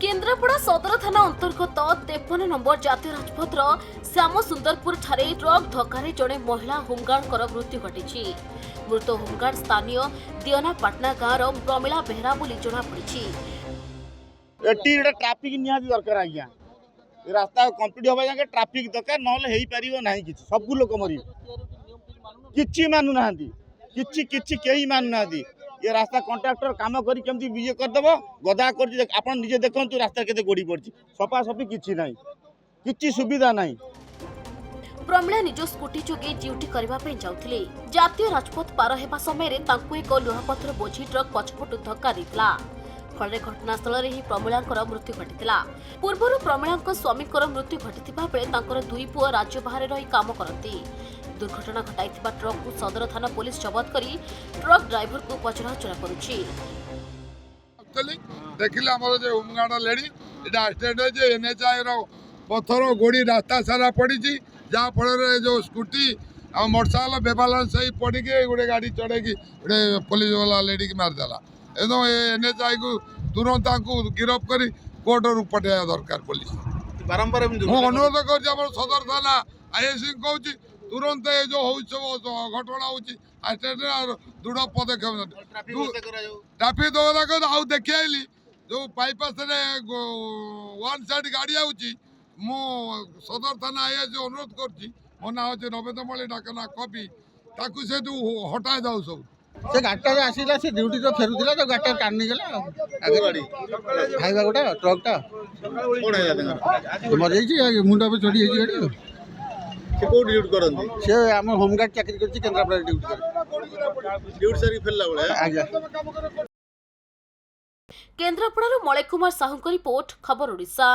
केन्द्रापड़ा सदर थाना अंतर्गत 53 नंबर जातीय राजपथर श्याम सुंदरपुर ठारे ट्रक धक्का जड़े महिला होमगार्ड मृत्यु घटी। मृत होमगार्ड स्थानीय दियना पाटना गाँव प्रमिला बेहरा बोली जमापड़ी। ट्राफिक निहाती दरकार आज्ञा रास्ता कंप्लीट होगा जाके ट्राफिक दरकार ना पार ना कि सब लोक मर कि मानुना कि मानुना ये रास्ता कंट्राक्टर काम करी केमती ये करदेव गदा कर आप निजे देखु रास्ता केते गोड़ी पड़ी सफा सफी कि ना कि सुविधा ना। प्रमिला निज स्कूटी जोगे ड्यूटी करने जाउथिले। जातीय राजपथ पार हेबा समय एक लुहापथर बोझी ट्रक पछपटू धक्का देला। फल घटनास्थल ही प्रमिला मृत्यु घटी। पूर्व प्रमिला स्वामी मृत्यु घटी बेले दुई पुओ राज्य बाहर रही काम करती। दुर्घटना घटाई ट्रक को सदर थाना पुलिस जबत करी ट्रक ड्राइवर को पचराउचरा करुछि। देखिले हमर जे होमगार्ड लेडी एटा एक्सीडेंट जे एनएचआई रो पत्थर गोड़ी रास्ता सारा पड़ी जहाँ फल जो स्कूटी आ मोटरसाइकेल बेबालांस होई पड़ी के गोटे गाड़ी चढ़े की गोटे पुलिस वाला लेडी की मारदेला। एकदम एनएचआई को तुरंत गिरफ करी कोर्ट रू पठाया दरकार पुलिस बारंबार अनुरोध कर सदर थाना आईएससी कहूँ तुरंत ये जो घटना हो दृढ़ पदक्षेप ट्राफिक व्यवस्था आउ देखी जो बाईपास वन साइड गाड़ी आउची मु सदर थाना आईएससी अनुरोध कर मो ना हूँ नवेन्द्र मल्लिक डाकना कपि ताकू से हटाई दौ सब से गाड़ी आसला से ड्यूटी तो फेरुला तो गाड़ी टाणी गला आगे गाड़ी खाइबा गोटा ट्रकटा कोन है मर जाई मुंडा पे चढ़ी जाई गाड़ी से को ड्यूटी करन से हम होमगार्ड चाकरी करछि केन्द्रापड़ा ड्यूटी सारी फेरला बळे आज्ञा। केन्द्रापड़ा मलय कुमार साहू रिपोर्ट खबर ओडिशा।